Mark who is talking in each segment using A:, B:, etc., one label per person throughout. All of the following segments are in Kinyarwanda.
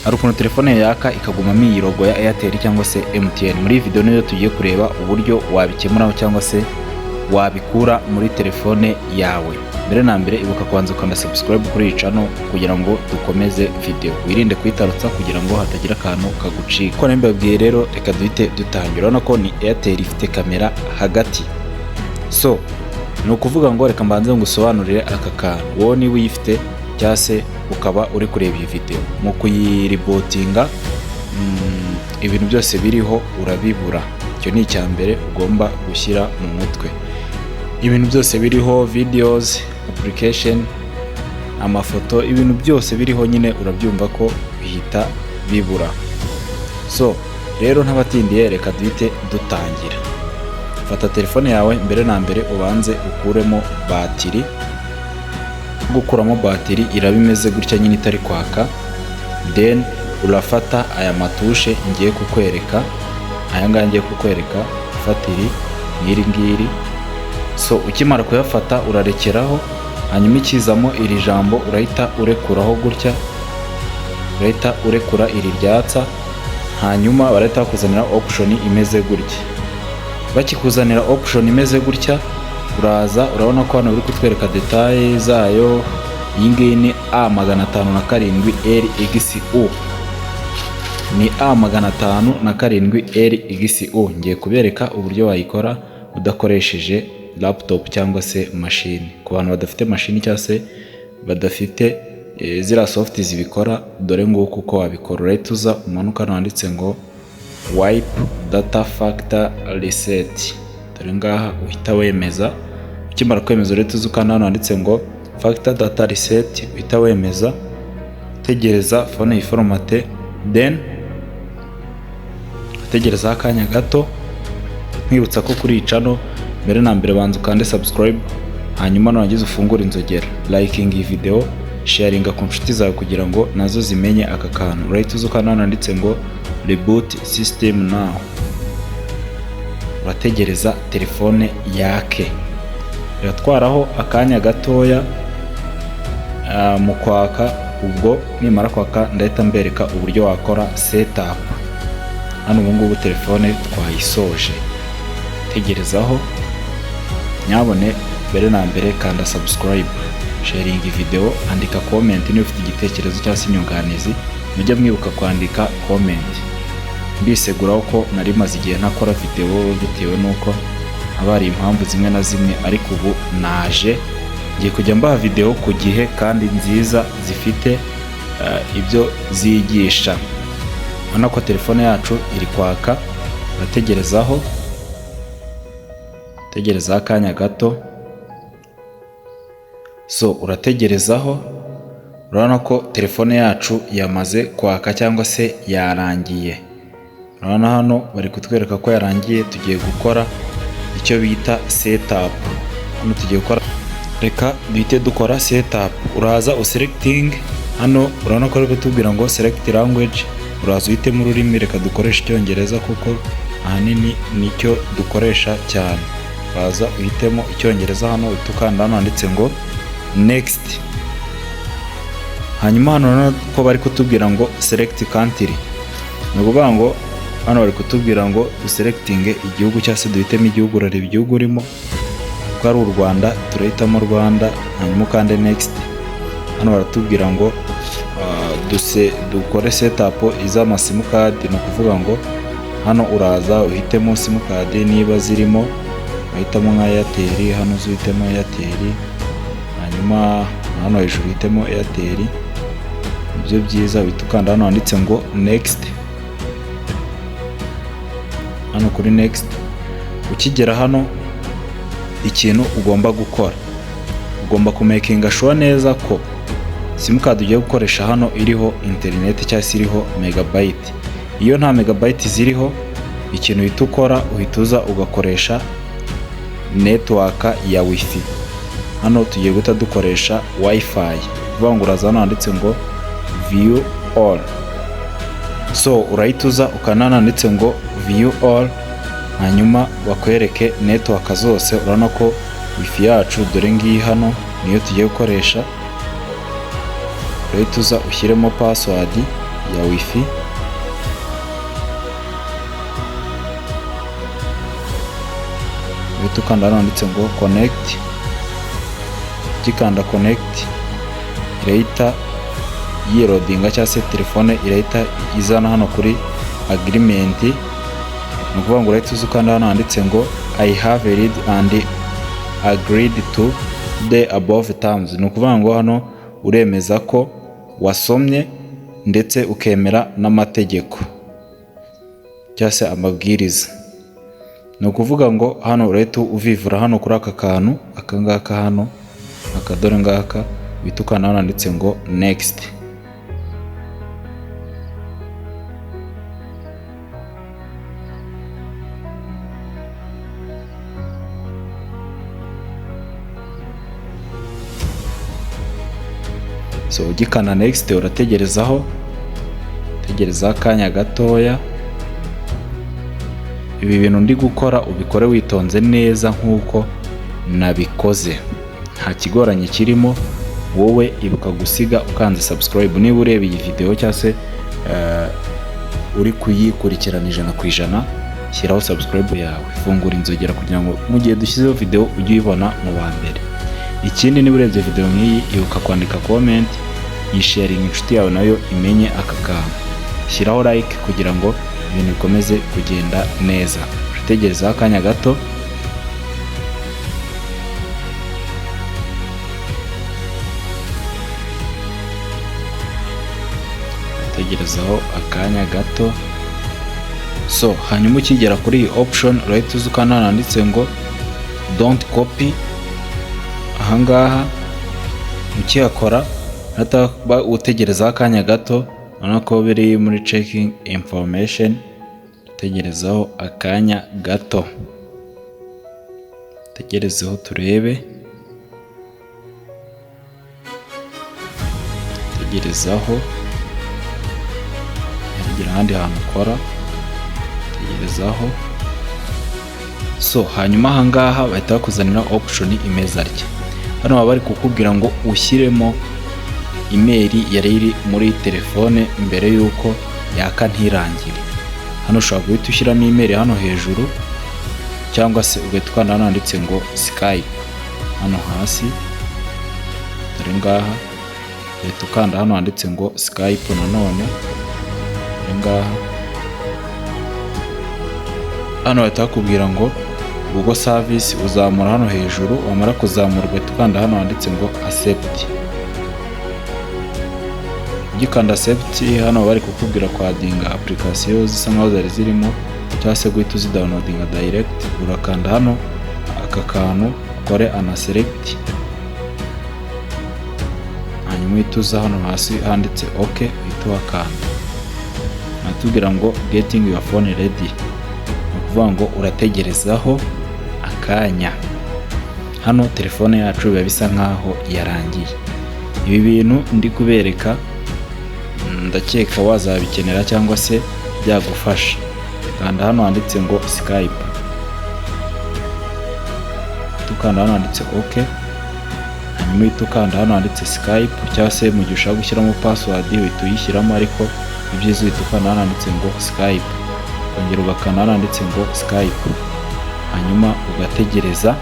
A: hari ukuntu telefone yaka ikagumamo iyi logo ya Airtel cyangwa se MTN. Muri video niyo tugiye kureba uburyo wabikemuraho cyangwa se wabikura muri telefone yawe. Mbere na mbere ibuka kwanza ukanda subscribe kuri iyi channel kugira ngo dukomeze video, wirinde kwitarutsa kugira ngo hatagira akantu kagucika. Ko nembabwiye rero reka duhite dutangira. Urabona ko ni Airtel ifite kamera hagati, so ni ukuvuga ngo reka mbanze ngusobanurire aka kantu. Wowe niba uyifite cyangwa se ukaba uri kureba iyi video, mu kuyiribotinga ibintu byose biriho urabibura. Icyo ni icya mbere ugomba gushyira mu mutwe. Ibintu byose biriho, videos, application, amafoto, ibintu byose biriho nyine urabyumva ko bihita bibura. So rero ntabatindiye reka duhite dutangira. Fata telefone yawe, mbere na mbere ubanze ukuremo batiri. Gukuramo batiri irabimeze gutya nyine itari kwaka, then urafata aya matushe ngiye kukwereka, aya ngaya ngiye kukwereka, fatiri n'iri ngiri. So ukimara kuyafata urarekeraho, hanyuma ikizamo iri jambo urahita urekuraho gutya, urahita urekura iri ryatsa, hanyuma barahita bakuzanira option imeze gutya. Bakikuzanira option imeze gutya, uraza urabona ko hano biri kutwereka detail zayo. Iyi ngiyi ni A507LXU, ni A507LXU. Ngiye kubereka uburyo wayikora udakoresheje laptop cyangwa se machine. Ku bantu badafite machine cyangwa se badafite zira soft zibikora, dore nguko uko wabikora. Urahita uza umanuka handitse ngo wipe data factor reset, dore ngaha uhita wemeza. Ukimara kwemeza urahita uza ukanda hano handitse ngo factor data reset, uhita wemeza, tegereza phone yiforomate, then tegereza akanya gato. Nkwibutsa ko kuri iyi channel mbere na mbere banza ukande subscribe, hanyuma nurangiza ufungura inzogera, liking iyi video, sharinga ku nshuti zawe kugira ngo nazo zimenye aka kantu. Urahita uza ukanda hano handitse ngo reboot system now, urategereza telefone yake. Biratwaraho akanya gatoya mu kwaka. Ubwo nimara kwaka ndahita mbereka uburyo wakora setup. Hano ubu ngubu telefone twayisoje, tegerezaho. Nyabone mbere na mbere kanda subscribe, sharing video, andika comment niba ufite igitekerezo cyangwa se inyunganizi. Mujye mwibuka kwandika comment. Mbiseguraho ko nari maze igihe ntakora video bitewe nuko haba hari impamvu zimwe na zimwe, ariko ubu naje ngiye kujya mbaha video ku gihe kandi nziza zifite ibyo zigisha. Urabona ko telefone yacu iri kwaka, urategerezaho, tegereza akanya gato. So urategerezaho, urabona ko telefone yacu yamaze kwaka cyangwa se yarangiye. Urabona hano bari kutwereka ko yarangiye. Tugiye gukora icyo bita setup. Hano tugiye gukora, reka duhite dukora setup. Uraza uselecting hano, urabona ko bari kutubwira ngo select language. Uraza uhitemo ururimi, reka dukoresha Icyongereza kuko ahanini nicyo dukoresha cyane. Uraza uhitemo Icyongereza hano, utukanda hano handitse ngo next. Hanyuma hano urabona ko bari kutubwira ngo select country. Ni ukuvuga ngo hano bari kutubwira ngo duselecting igihugu cyangwa se duhitemo igihugu. Urareba igihugu urimo, ko ari u Rwanda, turahitamo Rwanda, hanyuma ukande next. Hano baratubwira ngo dukore setup iz'amasimukadi. Ni ukuvuga ngo hano uraza uhitemo simukadi niba zirimo, uhitamo nka Airtel. Hano uhitemo Airtel, hanyuma hano hejuru uhitemo Airtel. Ibyo byiza uhita ukanda hano handitse ngo next. Hano kuri next. Ukigera hano, ikintu ugomba gukora, ugomba kumakinga sure neza ko simukadi ugiye gukoresha hano iriho internet cyangwa se iriho megabyte. Iyo nta megabyte ziriho, ikintu uhita ukora uhita uza ugakoresha network ya wifi. Hano tugiye guhita dukoresha wifi. Kuvuga ngo uraza hano handitse ngo view all. So urahita uza ukanda handitse ngo view all, hanyuma bakwereke network zose. Urabona ko wifi yacu dore ngiyi hano niyo tugiye gukoresha. Urahita uza ushyiremo password ya wifi. Uhita ukanda hano handitse ngo connect. Ukikanda connect irahita yirodinga cyangwa se telefone irahita izana hano kuri agreement. Ni ukuvuga ngo urahita uza ukanda hano handitse ngo I have read and agreed to the above terms. Ni ukuvuga ngo hano uremeza ko wasomye ndetse ukemera n'amategeko cyangwa se amabwiriza. Ni ukuvuga ngo hano urahita uvivura hano kuri aka kantu akangaka hano akadore ngaka uhita ukanda hano handitse ngo next. So ugikanda next urategerezaho akanya gatoya. Ibi bintu ndi gukora ubikore witonze neza nk'uko nabikoze, nta kigoranye kirimo. Wowe ibuka gusiga ukanze subscribe niba ureba iyi video cyangwa se uri kuyikurikirana 100%. Shyiraho subscribe yawe, fungura inzogera kugira ngo mu gihe dushyizeho video ujye uyibona mu ba mbere. Ikindi niba urebye video nk'iyi ibuka kwandika comment, yisharing inshuti yawe nayo imenye aka kantu. Shyiraho like kugira ngo ibintu bikomeze kugenda neza. Utegereza akanya gato. Utegerezaho akanya gato. So hanyuma ukigera kuri iyi option urahita uza ukanda hano handitse ngo don't copy. Ahangaha ukihakora hata utegereza akanya gato. Urabona ko biri muri checking information. Utegerezaho akanya gato, utegerezeho turebe. Utegerezaho yagira ahandi hantu ukora. Utegerezaho. So hanyuma ahangaha bahita bakuzanira option imeze atya. Hano baba bari kukubwira ngo ushyiremo email yari iri muri telefone mbere yuko yaka ntirangire. Hano ushobora guhita ushyiramo email hano hejuru cyangwa se ugahita ukanda hano handitse ngo Skype hano hasi. Dore ngaha ugahita ukanda hano handitse ngo Skype nanone. Dore ngaha hano bahita bakubwira ngo Google service uzamura hano hejuru. Wamara kuzamura ugahita ukanda hano handitse ngo accept. Ugikanda accept hano bari kukubwira kwadinga application zisa nkaho zari zirimo cyangwa se guhita uzidownloadinga direct. Urakanda hano aka kantu ukore unselect, hanyuma uhita uza hano hasi handitse OK uhita wakanda. Natubwira ngo getting your phone ready. Ni ukuvuga ngo urategerezaho akanya. Hano telefone yacu biba bisa nkaho yarangiye. Ibi bintu ndi kubereka ndakeka wazabikenera cyangwa se byagufasha. Kanda hano handitse ngo Skype. Tukanda hano handitse OK. Hanyuma uhita ukanda hano handitse Skype cyangwa se mu gihe ushaka gushyiramo password uhita uyishyiramo, ariko ibyiza uhita ukanda hano handitse ngo Skype. Kongera ugakanda hano handitse ngo Skype. Hanyuma ugategereza.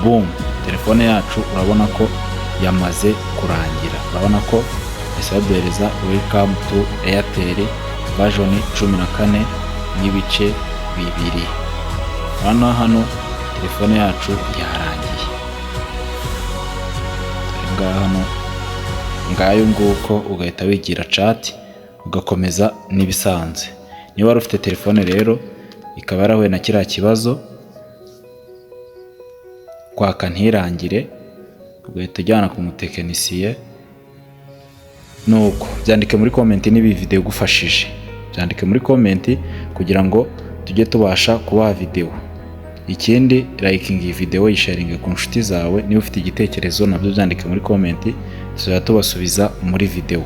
A: Boom, telefone yacu urabona ko yamaze kurangira. Urabona ko isaduhereza welcome to Airtel version 14 n'ibice 2. Hano telefone yacu yarangiye. Hano ngayo nguko ugahita wigira chat ugakomeza n'ibisanzwe. Niba wari ufite telefone rero ikaba yarahuye na kiriya kibazo kwaka ntirangire, ugahita ujyana ku mutekinisiye. Nuko byandike muri comment niba iyi video igufashije. Byandike muri comment kugira ngo tujye tubasha kubaha video. Ikindi liking iyi video, yisharinge ku nshuti zawe. Niba ufite igitekerezo nabyo byandike muri comment, tuzajya tubasubiza muri video.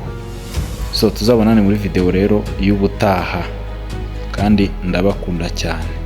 A: So tuzabonane muri video rero y'ubutaha, kandi ndabakunda cyane.